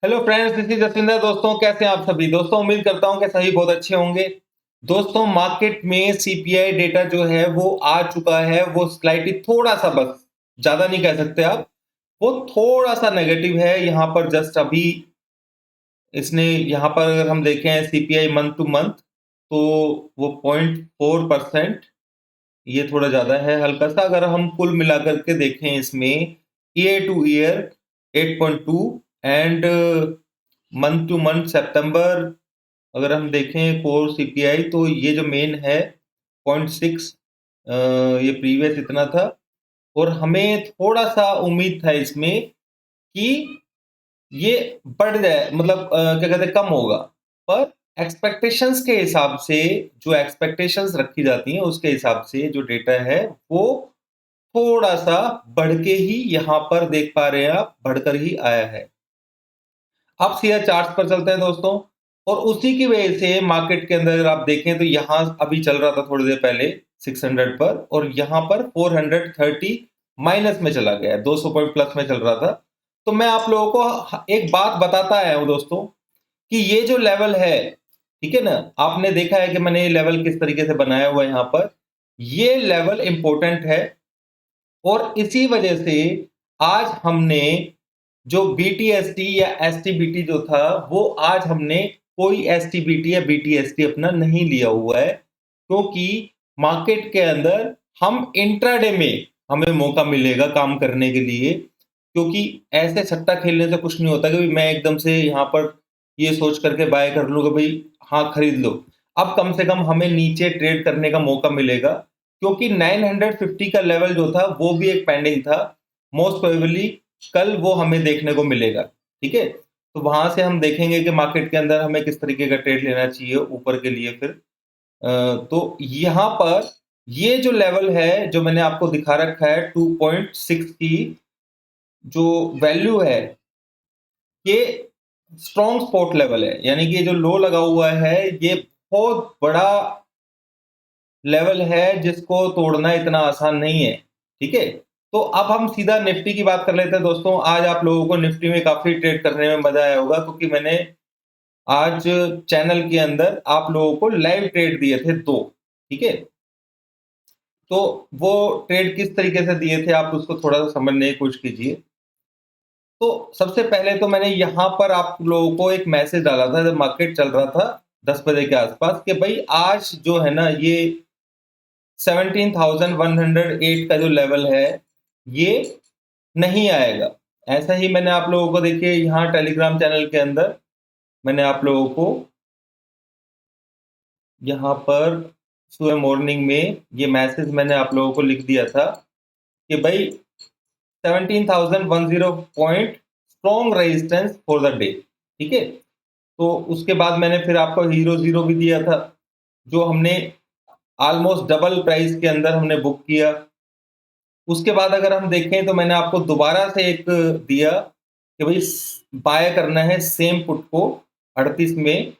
Hello friends, this is Jaswinder. दोस्तों, कैसे हैं आप सभी? दोस्तों, उम्मीद करता हूं कि सभी बहुत अच्छे होंगे। दोस्तों, मार्केट में सीपीआई डेटा जो है वो आ चुका है। वो स्लाइटली थोड़ा सा, बस ज्यादा नहीं कह सकते आप, वो थोड़ा सा नेगेटिव है। यहाँ पर जस्ट अभी इसने, यहाँ पर अगर हम देखें सीपीआई मंथ टू मंथ, तो वो 0.4%, ये थोड़ा ज्यादा है हल्का सा। अगर हम कुल मिलाकर के देखें इसमें year to year 8.2, and month to month सितंबर अगर हम देखें कोर सीपीआई, तो ये जो मेन है 0.6, ये प्रीवियस इतना था। और हमें थोड़ा सा उम्मीद था इसमें कि ये बढ़ जाए, मतलब क्या कहते हैं, कम होगा। पर एक्सपेक्टेशंस के हिसाब से, जो एक्सपेक्टेशंस रखी जाती हैं उसके हिसाब से जो डेटा है वो थोड़ा सा बढ़ के ही यहाँ पर देख पा रहे हैं आप, बढ़कर ही आया है। अब सीधा चार्ट्स पर चलते हैं दोस्तों, और उसी की वजह से मार्केट के अंदर अगर आप देखें तो यहाँ अभी चल रहा था थोड़ी देर पहले 600 पर, और यहाँ पर 430 माइनस में चला गया, 200 पॉइंट प्लस में चल रहा था। तो मैं आप लोगों को एक बात बताता आया हूं दोस्तों, कि ये जो लेवल है, ठीक है ना, आपने देखा है कि मैंने ये लेवल किस तरीके से बनाया हुआ है। यहाँ पर ये लेवल इंपॉर्टेंट है, और इसी वजह से आज हमने जो बीटीएसटी या एसटीबीटी जो था, वो आज हमने कोई एसटीबीटी या बीटीएसटी अपना नहीं लिया हुआ है, क्योंकि मार्केट के अंदर हम इंट्राडे में हमें मौका मिलेगा काम करने के लिए। क्योंकि ऐसे सट्टा खेलने से कुछ नहीं होता कि भाई मैं एकदम से यहाँ पर ये सोच करके बाय कर लूँ कि भाई हाँ खरीद लो। अब कम से कम हमें नीचे ट्रेड करने का मौका मिलेगा, क्योंकि 950 का लेवल जो था वो भी एक पेंडिंग था। मोस्ट प्रोबेबली कल वो हमें देखने को मिलेगा, ठीक है। तो वहां से हम देखेंगे कि मार्केट के अंदर हमें किस तरीके का ट्रेड लेना चाहिए ऊपर के लिए। फिर तो यहाँ पर ये जो लेवल है जो मैंने आपको दिखा रखा है 2.6 की जो वैल्यू है, ये स्ट्रॉन्ग सपोर्ट लेवल है। यानी कि ये जो लो लगा हुआ है, ये बहुत बड़ा लेवल है जिसको तोड़ना इतना आसान नहीं है, ठीक है। तो अब हम सीधा निफ्टी की बात कर लेते हैं दोस्तों। आज आप लोगों को निफ्टी में काफी ट्रेड करने में मजा आया होगा, क्योंकि मैंने आज चैनल के अंदर आप लोगों को लाइव ट्रेड दिए थे दो, ठीक है। तो वो ट्रेड किस तरीके से दिए थे आप उसको थोड़ा सा समझने की कोशिश कीजिए। तो सबसे पहले तो मैंने यहाँ पर आप लोगों को एक मैसेज डाला था जब मार्केट चल रहा था 10 बजे के आसपास, कि भाई आज जो है ना, ये 17,108 का जो लेवल है ये नहीं आएगा। ऐसा ही मैंने आप लोगों को, देखिए यहाँ टेलीग्राम चैनल के अंदर मैंने आप लोगों को यहाँ पर सुबह मॉर्निंग में ये मैसेज मैंने आप लोगों को लिख दिया था कि भाई 17,110 point strong resistance for the day, ठीक है। तो उसके बाद मैंने फिर आपको हीरो जीरो भी दिया था, जो हमने ऑलमोस्ट डबल प्राइस के अंदर हमने बुक किया। उसके बाद अगर हम देखें तो मैंने आपको दोबारा से एक दिया कि भाई बाय करना है सेम पुट को 38 में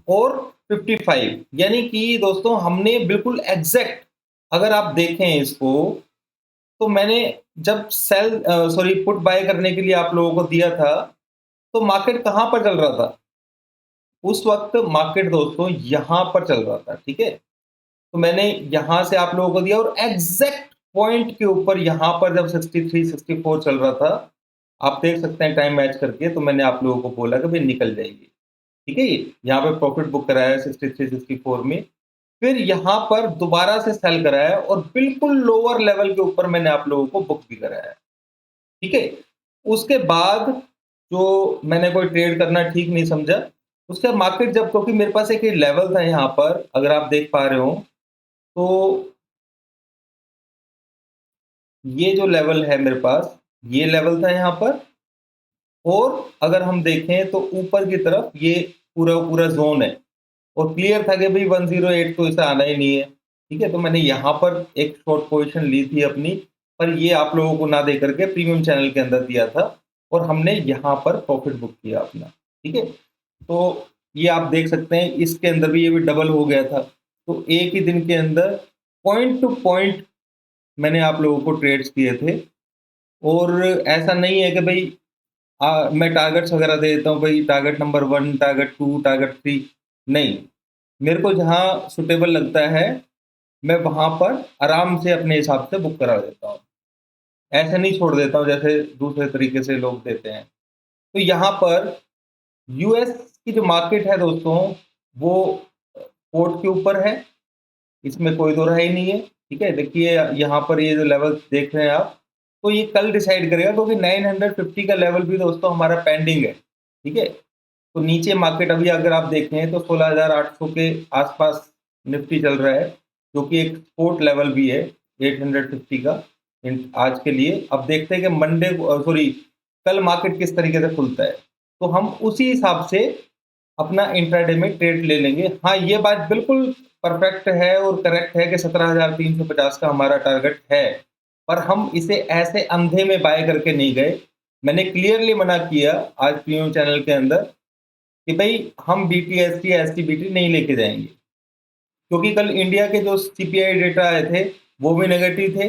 और 55। यानी कि दोस्तों हमने बिल्कुल एग्जैक्ट, अगर आप देखें इसको, तो मैंने जब सेल सॉरी पुट बाय करने के लिए आप लोगों को दिया था, तो मार्केट कहां पर चल रहा था उस वक्त? मार्केट दोस्तों यहां पर चल रहा था, ठीक है। तो मैंने यहां से आप लोगों को दिया, और एग्जैक्ट पॉइंट के ऊपर यहां पर जब 63 64 चल रहा था, आप देख सकते हैं टाइम मैच करके, तो मैंने आप लोगों को बोला कि भाई निकल जाएगी, ठीक है। ये यहाँ पे प्रॉफिट बुक कराया है 63 64 में। फिर यहाँ पर दोबारा से सेल कराया, और बिल्कुल लोअर लेवल के ऊपर मैंने आप लोगों को बुक भी कराया है, ठीक है। उसके बाद जो मैंने कोई ट्रेड करना ठीक नहीं समझा, उसके बाद मार्केट जब, क्योंकि मेरे पास एक लेवल था यहाँ पर, अगर आप देख पा रहे हो, तो ये जो लेवल है मेरे पास, ये लेवल था यहाँ पर। और अगर हम देखें तो ऊपर की तरफ ये पूरा पूरा जोन है, और क्लियर था कि भाई 108 तो इसे आना ही नहीं है, ठीक है। तो मैंने यहाँ पर एक शॉर्ट पोजीशन ली थी अपनी, पर ये आप लोगों को ना दे करके प्रीमियम चैनल के अंदर दिया था, और हमने यहाँ पर प्रॉफिट बुक किया अपना, ठीक है। तो ये आप देख सकते हैं, इसके अंदर भी ये भी डबल हो गया था। तो एक ही दिन के अंदर पॉइंट टू पॉइंट मैंने आप लोगों को ट्रेड्स किए थे। और ऐसा नहीं है कि भाई मैं टारगेट्स वगैरह दे देता हूँ भाई, टारगेट नंबर 1, टारगेट 2, टारगेट 3, नहीं। मेरे को जहाँ सूटेबल लगता है, मैं वहाँ पर आराम से अपने हिसाब से बुक करा देता हूँ। ऐसे नहीं छोड़ देता हूँ जैसे दूसरे तरीके से लोग देते हैं। तो यहाँ पर यूएस की जो मार्केट है दोस्तों, वो पोर्ट के ऊपर है, इसमें कोई दो राय ही नहीं है, ठीक है? देखिए यहाँ पर ये जो लेवल देख रहे हैं आप, तो ये कल डिसाइड करेगा, क्योंकि 950 का लेवल भी दोस्तों हमारा पेंडिंग है, ठीक है? तो नीचे मार्केट अभी अगर आप देखें तो 16,800 के आसपास निफ्टी चल रहा है, जो कि एक सपोर्ट लेवल भी है 850 का आज के लिए। अब देखते हैं कि मंडे को, सॉरी, कल मार्केट किस तरीके से खुलता है, तो हम उसी हिसाब से अपना इंट्राडे में ट्रेड ले लेंगे। हाँ, ये बात बिल्कुल परफेक्ट है और करेक्ट है कि 17,350 का हमारा टारगेट है, पर हम इसे ऐसे अंधे में बाय करके नहीं गए। मैंने क्लियरली मना किया आज प्रीमियम चैनल के अंदर कि भाई हम बीटीएसटी एसटीबीटी नहीं लेके जाएंगे, क्योंकि कल इंडिया के जो सीपीआई डेटा आए थे वो भी नेगेटिव थे,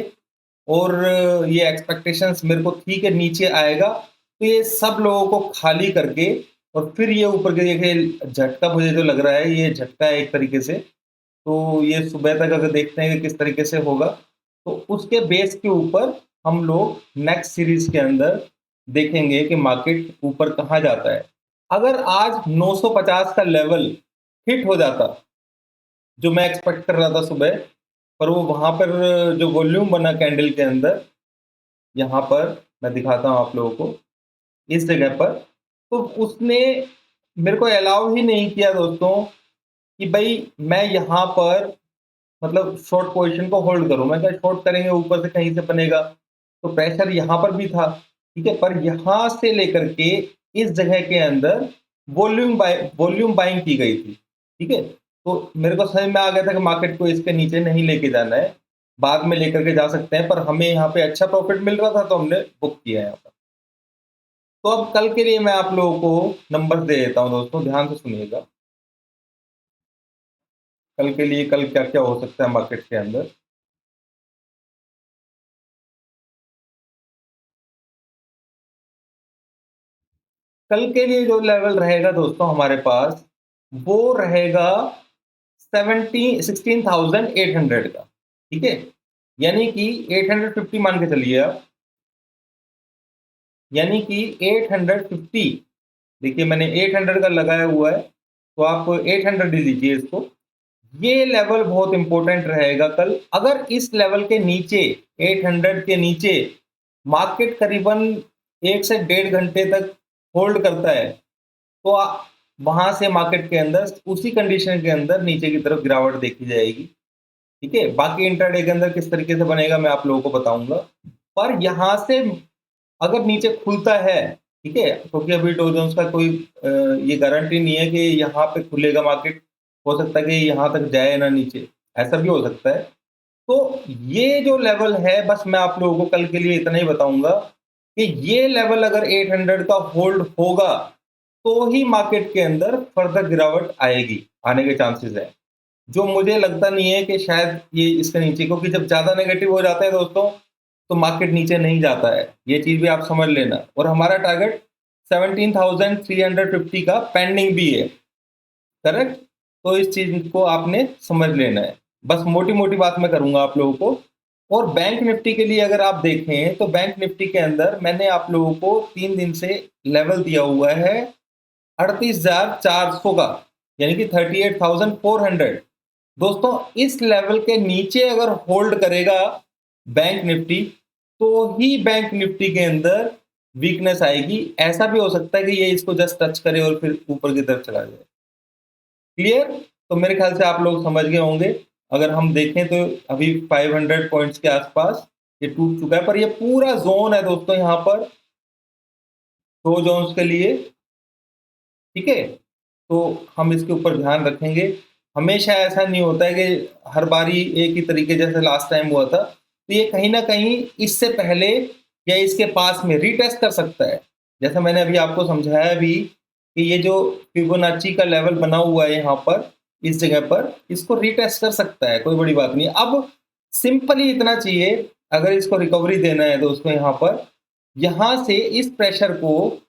और ये एक्सपेक्टेशंस मेरे को थी कि नीचे आएगा, तो ये सब लोगों को खाली करके और फिर ये ऊपर के देखिए झटका, मुझे जो लग रहा है ये झटका है एक तरीके से। तो ये सुबह तक अगर देखते हैं कि किस तरीके से होगा, तो उसके बेस के ऊपर हम लोग नेक्स्ट सीरीज के अंदर देखेंगे कि मार्केट ऊपर कहाँ जाता है। अगर आज 950 का लेवल हिट हो जाता, जो मैं एक्सपेक्ट कर रहा था सुबह, पर वो वहां पर जो वॉल्यूम बना कैंडल के अंदर, यहाँ पर मैं दिखाता हूँ आप लोगों को, इस जगह पर, तो उसने मेरे को अलाउ ही नहीं किया दोस्तों कि भाई मैं यहाँ पर मतलब शॉर्ट पोजीशन को होल्ड करूं। मैं क्या शॉर्ट करेंगे, ऊपर से कहीं से बनेगा, तो प्रेशर यहाँ पर भी था, ठीक है, पर यहाँ से लेकर के इस जगह के अंदर वॉल्यूम बाइंग की गई थी, ठीक है। तो मेरे को समझ में आ गया था कि मार्केट को इसके नीचे नहीं लेके जाना है, बाद में लेकर के जा सकते हैं, पर हमें यहाँ पे अच्छा प्रॉफिट मिल रहा था तो हमने बुक किया है यहाँ पर। तो अब कल के लिए मैं आप लोगों को नंबर दे देता हूँ दोस्तों, ध्यान से सुनिएगा। कल के लिए कल क्या क्या हो सकता है मार्केट के अंदर। कल के लिए जो लेवल रहेगा दोस्तों हमारे पास, वो रहेगा 16,800 का, ठीक है। यानी कि 850 मान के चलिए आप, यानी कि 850, देखिए मैंने 800 का लगाया हुआ है, तो आप 800 ही लीजिए इसको। ये लेवल बहुत इंपॉर्टेंट रहेगा कल। अगर इस लेवल के नीचे, 800 के नीचे मार्केट करीबन 1 से 1.5 घंटे तक होल्ड करता है, तो वहां से मार्केट के अंदर उसी कंडीशन के अंदर नीचे की तरफ गिरावट देखी जाएगी, ठीक है। बाकी इंट्राडे के अंदर किस तरीके से बनेगा मैं आप लोगों को बताऊंगा, पर यहां से अगर नीचे खुलता है, ठीक है, क्योंकि अभी डो जोन्स का कोई ये गारंटी नहीं है कि यहाँ पे खुलेगा मार्केट, हो सकता है कि यहाँ तक जाए ना नीचे, ऐसा भी हो सकता है। तो ये जो लेवल है, बस मैं आप लोगों को कल के लिए इतना ही बताऊंगा कि ये लेवल अगर 800 का होल्ड होगा, तो ही मार्केट के अंदर फर्दर गिरावट आएगी, आने के चांसेस है। जो मुझे लगता नहीं है कि शायद ये इसके नीचे, क्योंकि जब ज्यादा नेगेटिव हो जाता है दोस्तों, तो मार्केट नीचे नहीं जाता है, ये चीज भी आप समझ लेना। और हमारा टारगेट 17,350 का पेंडिंग भी है, करेक्ट। तो इस चीज को आपने समझ लेना है, बस मोटी मोटी बात मैं करूंगा आप लोगों को। और बैंक निफ्टी के लिए अगर आप देखें, तो बैंक निफ्टी के अंदर मैंने आप लोगों को 3 दिन से लेवल दिया हुआ है 38,400 का, यानी कि 38,400। दोस्तों इस लेवल के नीचे अगर होल्ड करेगा बैंक निफ्टी, तो ही बैंक निफ्टी के अंदर वीकनेस आएगी। ऐसा भी हो सकता है कि ये इसको जस्ट टच करे और फिर ऊपर की तरफ चला जाए। क्लियर? तो मेरे ख्याल से आप लोग समझ गए होंगे। अगर हम देखें तो अभी 500 पॉइंट्स के आसपास ये टूट चुका है, पर ये पूरा जोन है दोस्तों यहाँ पर, 2 जोन्स के लिए, ठीक है। तो हम इसके ऊपर ध्यान रखेंगे। हमेशा ऐसा नहीं होता है कि हर बारी एक ही तरीके, जैसे लास्ट टाइम हुआ था, तो ये कहीं ना कहीं इससे पहले या इसके पास में रीटेस्ट कर सकता है। जैसा मैंने अभी आपको समझाया भी कि ये जो फिबोनाची का लेवल बना हुआ है यहाँ पर, इस जगह पर, इसको रीटेस्ट कर सकता है, कोई बड़ी बात नहीं। अब सिंपली इतना चाहिए, अगर इसको रिकवरी देना है दोस्तों, यहाँ पर, यहाँ से इस प्रेशर को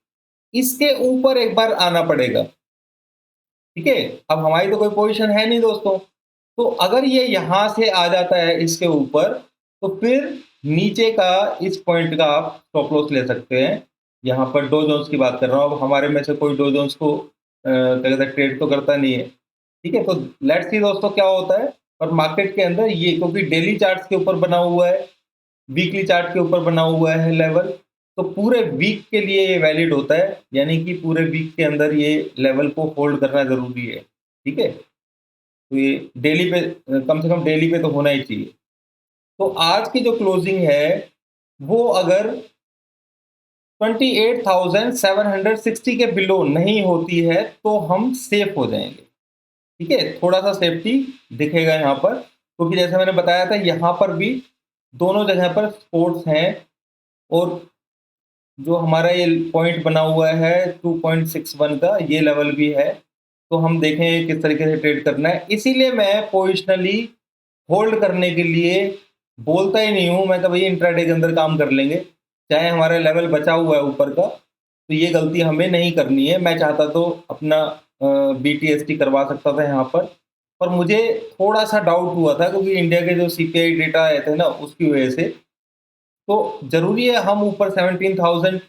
इसके ऊपर एक बार आना पड़ेगा। ठीक है, अब हमारी तो कोई पोजीशन है नहीं दोस्तों, तो अगर ये यहां से आ जाता है इसके ऊपर, तो फिर नीचे का इस पॉइंट का आप स्टॉप लॉस ले सकते हैं। यहाँ पर डो जोन्स की बात कर रहा हूँ, अब हमारे में से कोई डो जोन्स को क्या कहते हैं ट्रेड तो करता नहीं है। ठीक है, तो लेट्स सी दोस्तों क्या होता है। और मार्केट के अंदर ये क्योंकि डेली चार्ट्स के ऊपर बना हुआ है, वीकली चार्ट के ऊपर बना हुआ है लेवल, तो पूरे वीक के लिए ये वैलिड होता है, यानी कि पूरे वीक के अंदर ये लेवल को होल्ड करना जरूरी है। ठीक है, तो ये डेली पे कम से कम डेली पे तो होना ही चाहिए। तो आज की जो क्लोजिंग है वो अगर 28,760 के बिलो नहीं होती है तो हम सेफ हो जाएंगे। ठीक है, थोड़ा सा सेफ्टी दिखेगा यहाँ पर, क्योंकि जैसे मैंने बताया था यहाँ पर भी दोनों जगह पर स्पोर्ट्स हैं, और जो हमारा ये पॉइंट बना हुआ है 2.61 का, ये लेवल भी है। तो हम देखें किस तरीके से ट्रेड करना है, इसीलिए मैं पोजिशनली होल्ड करने के लिए बोलता ही नहीं हूं मैं कि भाई इंट्राडे के अंदर काम कर लेंगे, चाहे हमारा लेवल बचा हुआ है ऊपर का, तो ये गलती हमें नहीं करनी है। मैं चाहता तो अपना BTST करवा सकता था यहाँ पर मुझे थोड़ा सा डाउट हुआ था, क्योंकि इंडिया के जो CPI डेटा आए थे ना उसकी वजह से। तो जरूरी है हम ऊपर 17,050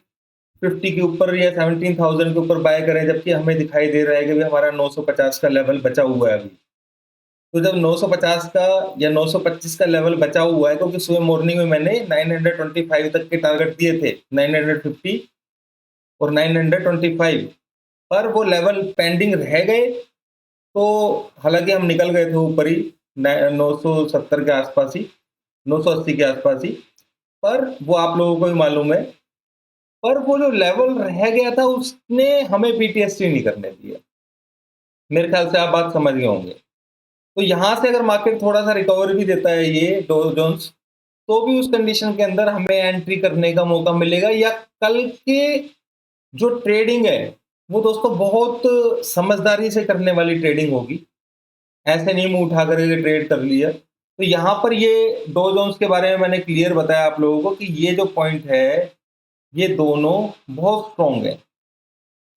के ऊपर या 17,000 के ऊपर बाय करें, जबकि हमें दिखाई दे रहा है कि भाई हमारा 950 का लेवल बचा हुआ है अभी। तो जब 950 का या 925 का लेवल बचा हुआ है, क्योंकि सुबह मॉर्निंग में मैंने 925 तक के टारगेट दिए थे, 950 और 925, पर वो लेवल पेंडिंग रह गए। तो हालांकि हम निकल गए थे ऊपर ही 970 के आसपास ही, 980 के आसपास ही, पर वो आप लोगों को भी मालूम है। पर वो जो लेवल रह गया था उसने हमें BTST नहीं करने दिया। मेरे ख्याल से आप बात समझ गए होंगे। तो यहाँ से अगर मार्केट थोड़ा सा रिकवर भी देता है ये डो जोन्स, तो भी उस कंडीशन के अंदर हमें एंट्री करने का मौका मिलेगा, या कल के जो ट्रेडिंग है वो दोस्तों बहुत समझदारी से करने वाली ट्रेडिंग होगी। ऐसे नहीं मुंह उठा करके ट्रेड कर लिया। तो यहाँ पर ये डो जोन्स के बारे में मैंने क्लियर बताया आप लोगों को कि ये जो पॉइंट है ये दोनों बहुत स्ट्रॉन्ग है।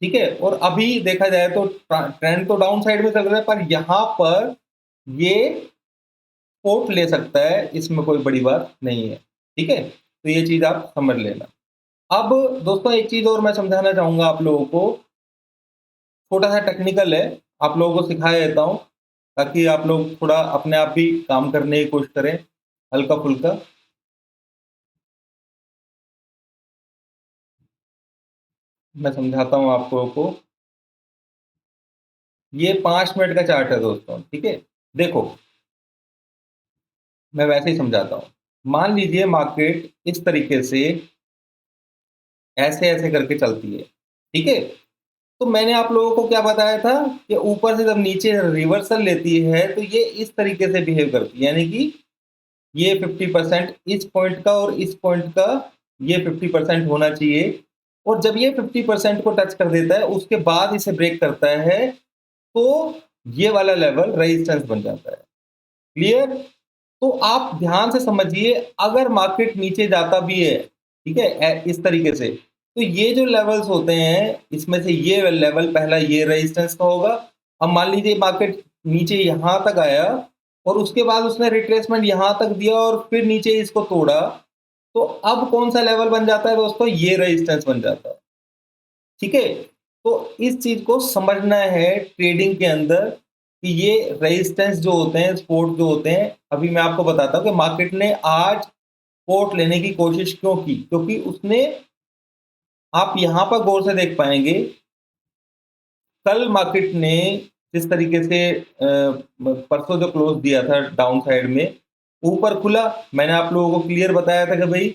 ठीक है, और अभी देखा जाए तो ट्रेंड तो डाउन साइड में चल रहा है, पर यहाँ पर ये सपोर्ट ले सकता है, इसमें कोई बड़ी बात नहीं है। ठीक है, तो ये चीज आप समझ लेना। अब दोस्तों एक चीज और मैं समझाना चाहूंगा आप लोगों को, छोटा सा टेक्निकल है, आप लोगों को सिखा देता हूँ, ताकि आप लोग थोड़ा अपने आप भी काम करने की कोशिश करें हल्का फुल्का। मैं समझाता हूँ आप लोगों को। ये 5 मिनट का चार्ट है दोस्तों। ठीक है, देखो मैं वैसे ही समझाता हूँ। मान लीजिए मार्केट इस तरीके से ऐसे ऐसे करके चलती है। ठीक है, तो मैंने आप लोगों को क्या बताया था कि ऊपर से जब नीचे रिवर्सल लेती है तो ये इस तरीके से बिहेव करती है, यानी कि ये 50% इस पॉइंट का और इस पॉइंट का ये 50% होना चाहिए। और जब ये 50% को टच कर देता है उसके बाद इसे ब्रेक करता है, तो ये वाला लेवल रेजिस्टेंस बन जाता है। क्लियर? तो आप ध्यान से समझिए, अगर मार्केट नीचे जाता भी है, ठीक है, इस तरीके से, तो ये जो लेवल्स होते हैं इसमें से ये लेवल पहला ये रेजिस्टेंस का होगा। अब मान लीजिए मार्केट नीचे यहां तक आया और उसके बाद उसने रिट्रेसमेंट यहां तक दिया और फिर नीचे इसको तोड़ा, तो अब कौन सा लेवल बन जाता है दोस्तों? ये रेजिस्टेंस बन जाता है। ठीक है, तो इस चीज को समझना है ट्रेडिंग के अंदर कि ये रेजिस्टेंस जो होते हैं, सपोर्ट जो होते हैं, अभी मैं आपको बताता हूं कि मार्केट ने आज सपोर्ट लेने की कोशिश क्यों की, क्योंकि उसने, आप यहां पर गौर से देख पाएंगे, कल मार्केट ने जिस तरीके से परसों जो क्लोज दिया था डाउन साइड में, ऊपर खुला, मैंने आप लोगों को क्लियर बताया था कि भाई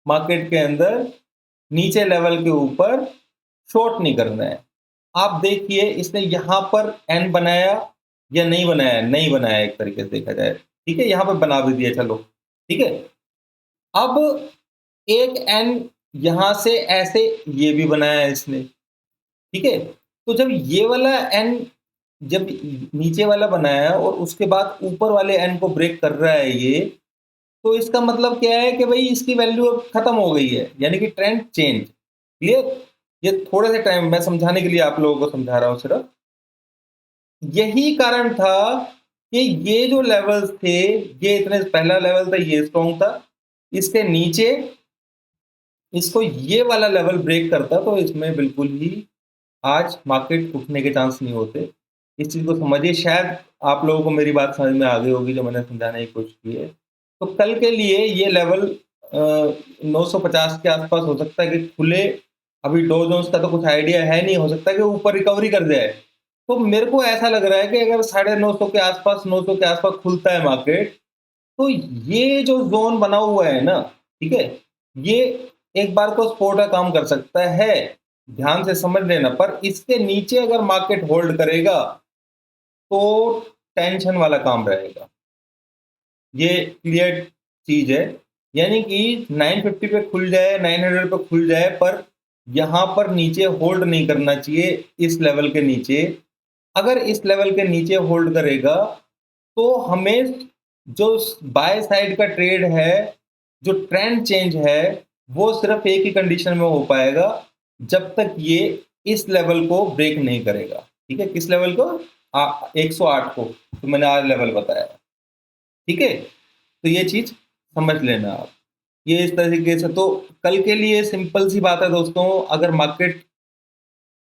मार्केट के अंदर नीचे लेवल के ऊपर शॉर्ट नहीं करना है। आप देखिए इसने यहां पर एन बनाया या नहीं बनाया? नहीं बनाया, एक तरीके से देखा जाए। ठीक है, यहां पर बना भी दिया, चलो ठीक है। अब एक एन यहां से ऐसे ये भी बनाया है इसने। ठीक है, तो जब ये वाला एन, जब नीचे वाला बनाया और उसके बाद ऊपर वाले एन को ब्रेक कर रहा है ये, तो इसका मतलब क्या है कि भाई इसकी वैल्यू अब खत्म हो गई है, यानी कि ट्रेंड चेंज। क्लियर? ये थोड़े से टाइम मैं समझाने के लिए आप लोगों को समझा रहा हूँ सिर्फ। यही कारण था कि ये जो लेवल्स थे, ये इतने पहला लेवल था ये स्ट्रॉन्ग था, इसके नीचे इसको ये वाला लेवल ब्रेक करता तो इसमें बिल्कुल ही आज मार्केट उठने के चांस नहीं होते। इस चीज़ को समझिए, शायद आप लोगों को मेरी बात समझ में आ गई होगी जो मैंने समझाने की कोशिश की है। तो कल के लिए ये लेवल 950 के आस-पास हो सकता है कि खुले, अभी डॉ जोन्स का तो कुछ आइडिया है नहीं, हो सकता है कि ऊपर रिकवरी कर जाए। तो मेरे को ऐसा लग रहा है कि अगर 950 के आस-पास 900 के आस-पास खुलता है मार्केट, तो ये जो ज़ोन बना हुआ है ना, ठीक है? ये एक बार को सपोर्ट का काम कर सकता है, ध्यान से समझ लेना। पर इसके नीचे अगर मार्केट होल्ड करेगा, तो टेंशन वाला काम रहेगा। ये क्लियर चीज़ है। यानी कि 950 पे खुल जाए, 900 पे खुल जाए, पर यहाँ पर नीचे होल्ड नहीं करना चाहिए, इस लेवल के नीचे। अगर इस लेवल के नीचे होल्ड करेगा, तो हमें जो बाय साइड का ट्रेड है, जो ट्रेंड चेंज है, वो सिर्फ एक ही कंडीशन में हो पाएगा, जब तक ये इस लेवल को ब्रेक नहीं करेगा। ठीक है? किस लेवल को? 108 को, तो मैंने आज लेवल बताया। ठीक है? तो ये चीज़ समझ लेना आप। ये इस तरीके से, तो कल के लिए सिंपल सी बात है दोस्तों, अगर मार्केट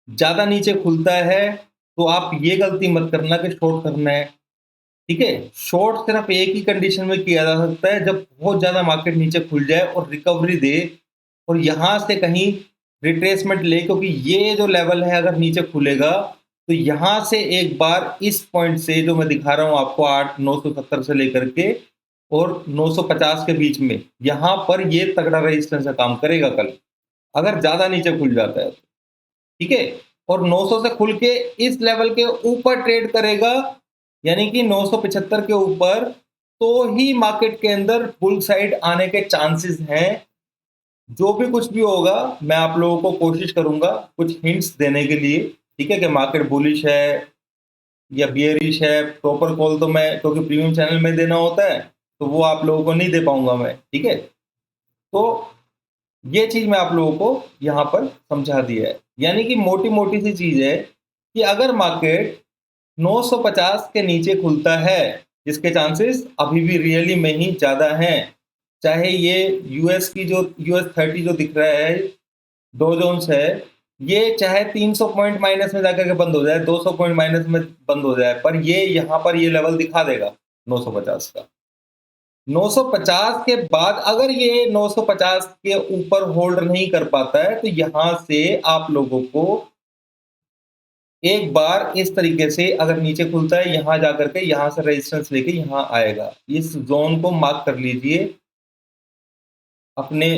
ज़्यादा नीचे खुलता है, तो आप ये गलती मत करना कि शॉर्ट करना है। ठीक है? शॉर्ट सिर्फ एक ही कंडीशन में किया जा सकता है, जब बहुत ज़्यादा मार्केट नीचे खुल जाए और रिकवरी दे और यहाँ से कहीं रिट्रेसमेंट ले, क्योंकि ये जो लेवल है अगर नीचे खुलेगा, तो यहाँ से एक बार इस पॉइंट से जो मैं दिखा रहा हूँ आपको 970 से लेकर के और 950 के बीच में, यहाँ पर ये तगड़ा रेजिस्टेंस का काम करेगा कल, अगर ज़्यादा नीचे खुल जाता है तो। ठीक है? और 900 से खुल के इस लेवल के ऊपर ट्रेड करेगा, यानी कि 975 के ऊपर, तो ही मार्केट के अंदर बुल साइड आने के चांसेस हैं। जो भी कुछ भी होगा, मैं आप लोगों को कोशिश करूंगा कुछ हिंट्स देने के लिए, ठीक है, कि मार्केट बुलिश है या बियरिश है। प्रॉपर कॉल तो मैं, क्योंकि प्रीमियम चैनल में देना होता है, तो वो आप लोगों को नहीं दे पाऊंगा मैं। ठीक है? तो ये चीज मैं आप लोगों को यहाँ पर समझा दिया है। यानी कि मोटी मोटी सी चीज है कि अगर मार्केट 950 के नीचे खुलता है, जिसके चांसेस अभी भी रियली में ही ज़्यादा हैं, चाहे ये यूएस की जो यूएस 30 जो दिख रहा है, डो जोन्स है, ये चाहे 300 पॉइंट माइनस में जाकर के बंद हो जाए, 200 पॉइंट माइनस में बंद हो जाए, पर ये यहाँ पर ये लेवल दिखा देगा 950 का। 950 के बाद अगर ये 950 के ऊपर होल्ड नहीं कर पाता है, तो यहाँ से आप लोगों को एक बार इस तरीके से अगर नीचे खुलता है, यहाँ जाकर के यहाँ से रेजिस्टेंस लेके यहाँ आएगा। इस जोन को मार्क कर लीजिए अपने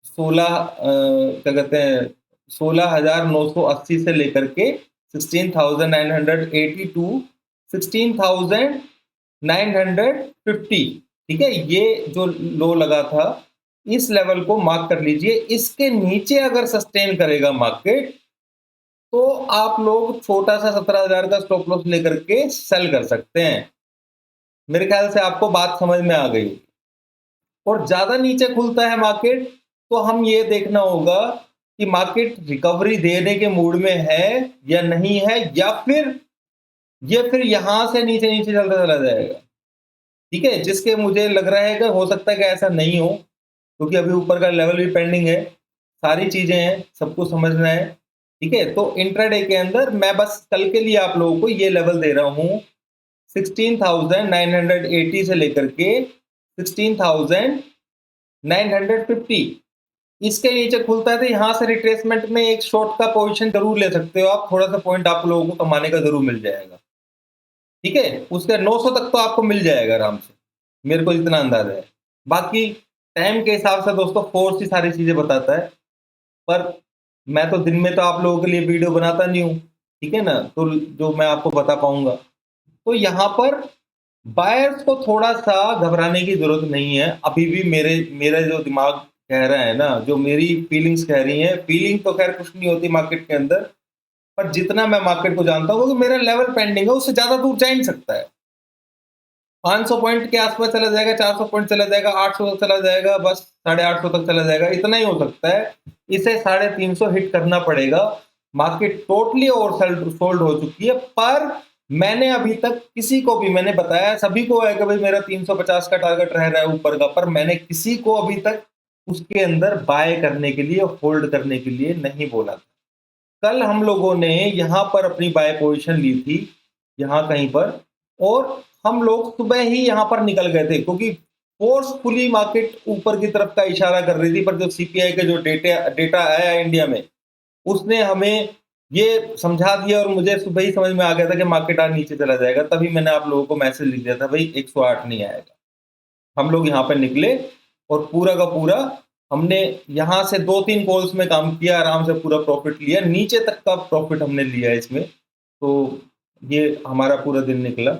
16 क्या कहते हैं, 16,980 से लेकर के 16,980 टू 16,950। ठीक है? ये जो लो लगा था, इस लेवल को मार्क कर लीजिए। इसके नीचे अगर सस्टेन करेगा मार्केट, तो आप लोग छोटा सा 17,000 का स्टॉप लॉस लेकर के सेल कर सकते हैं। मेरे ख्याल से आपको बात समझ में आ गई। और ज्यादा नीचे खुलता है मार्केट, तो हम ये देखना होगा कि मार्केट रिकवरी देने के मूड में है या नहीं है, या फिर ये फिर यहां से नीचे नीचे चलता चला जाएगा। ठीक है? जिसके मुझे लग रहा है कि हो सकता है कि ऐसा नहीं हो, क्योंकि अभी ऊपर का लेवल भी पेंडिंग है, सारी चीजें हैं, सबको समझना है। ठीक है? तो इंट्राडे के अंदर मैं बस कल के लिए आप लोगों को ये लेवल दे रहा हूं, 16,980 से लेकर के 16,950। इसके नीचे खुलता है तो यहां से रिट्रेसमेंट में एक शॉर्ट का पोजीशन जरूर ले सकते हो आप, थोड़ा सा पॉइंट आप लोगों को कमाने का जरूर मिल जाएगा। ठीक है? उसके 900 तक तो आपको मिल जाएगा आराम से, मेरे को इतना अंदाजा है। बाकी टाइम के हिसाब से दोस्तों फोर्स ही सारी चीजें बताता है, पर मैं तो दिन में तो आप लोगों के लिए वीडियो बनाता नहीं हूँ। ठीक है ना? तो जो मैं आपको बता पाऊंगा, तो यहाँ पर बायर्स को थोड़ा सा घबराने की जरूरत नहीं है। अभी भी मेरा जो दिमाग कह रहा है ना, जो मेरी फीलिंग्स कह रही हैं, फीलिंग तो खैर कुछ नहीं होती मार्केट के अंदर, पर जितना मैं मार्केट को जानता हूँ, क्योंकि मेरा लेवल पेंडिंग है, उससे ज्यादा दूर जा ही नहीं सकता है। 500 पॉइंट के आसपास चला जाएगा, 400 पॉइंट चला जाएगा, 800 तक चला जाएगा, बस 850 तक चला जाएगा, इतना ही हो सकता है। इसे 350 हिट करना पड़ेगा। मार्केट टोटली ओवर सोल्ड हो चुकी है, पर मैंने अभी तक किसी को भी, मैंने बताया सभी को है कि भाई मेरा 350 का टारगेट रह रहा है ऊपर का, पर मैंने किसी को अभी तक उसके अंदर बाय करने के लिए, होल्ड करने के लिए नहीं बोला था। कल हम लोगों ने यहां पर अपनी बाय पोजीशन ली थी, यहां कहीं पर, और हम लोग सुबह ही यहां पर निकल गए थे, क्योंकि फोर्सफुली मार्केट ऊपर की तरफ का इशारा कर रही थी। पर जो सीपीआई के जो डेटा आया इंडिया में, उसने हमें ये समझा दिया और मुझे सुबह ही समझ में आ गया था कि मार्केट आज नीचे चला जाएगा। तभी मैंने आप लोगों को मैसेज लिख दिया था, भाई 108 नहीं आएगा। हम लोग यहाँ पे निकले और पूरा का पूरा हमने यहाँ से 2-3 कॉल्स में काम किया, आराम से पूरा प्रॉफिट लिया, नीचे तक का प्रॉफिट हमने लिया इसमें। तो ये हमारा पूरा दिन निकला।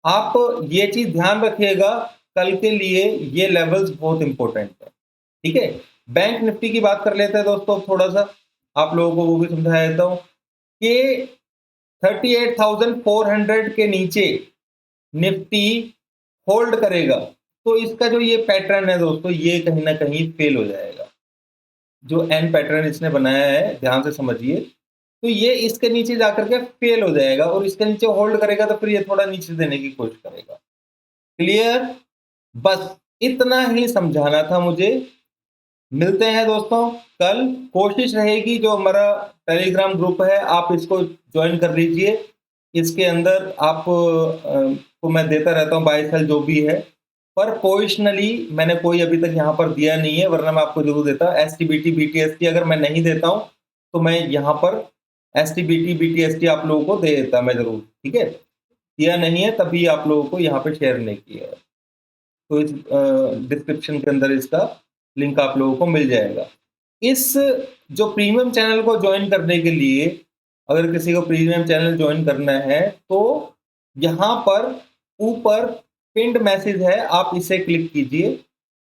आप ये चीज ध्यान रखिएगा, कल के लिए ये लेवल्स बहुत इंपॉर्टेंट है, ठीक है। बैंक निफ्टी की बात कर लेते हैं दोस्तों, थोड़ा सा आप लोगों को वो भी समझा देता हूं कि 38,400 के नीचे निफ्टी होल्ड करेगा तो इसका जो ये पैटर्न है दोस्तों, ये कहीं ना कहीं फेल हो जाएगा। जो एन पैटर्न इसने बनाया है, ध्यान से समझिए, तो ये इसके नीचे जाकर के फेल हो जाएगा, और इसके नीचे होल्ड करेगा तो फिर ये थोड़ा नीचे देने की कोशिश करेगा। क्लियर? बस इतना ही समझाना था मुझे। मिलते हैं दोस्तों कल। कोशिश रहेगी, जो हमारा टेलीग्राम ग्रुप है आप इसको ज्वाइन कर लीजिए। इसके अंदर आप को मैं देता रहता हूँ बाय सेल जो भी है, पर पोजिशनली मैंने कोई अभी तक यहाँ पर दिया नहीं है, वरना मैं आपको जरूर देता। एसटीबीटी बीटीएसटी अगर मैं नहीं देता हूँ तो मैं यहाँ पर एसटीबीटी बीटीएसटी आप लोगों को दे देता मैं जरूर, ठीक है। दिया नहीं है तभी आप लोगों को यहाँ पे शेयर नहीं किया है। तो इस डिस्क्रिप्शन के अंदर इसका लिंक आप लोगों को मिल जाएगा। इस जो प्रीमियम चैनल को ज्वाइन करने के लिए, अगर किसी को प्रीमियम चैनल ज्वाइन करना है तो यहाँ पर ऊपर पिंड मैसेज है, आप इसे क्लिक कीजिए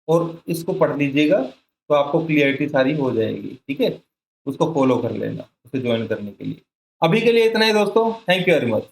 और इसको पढ़ लीजिएगा, तो आपको क्लियरिटी सारी हो जाएगी, ठीक है। उसको फॉलो कर लेना उसे ज्वाइन करने के लिए। अभी के लिए इतना ही दोस्तों, थैंक यू वेरी मच।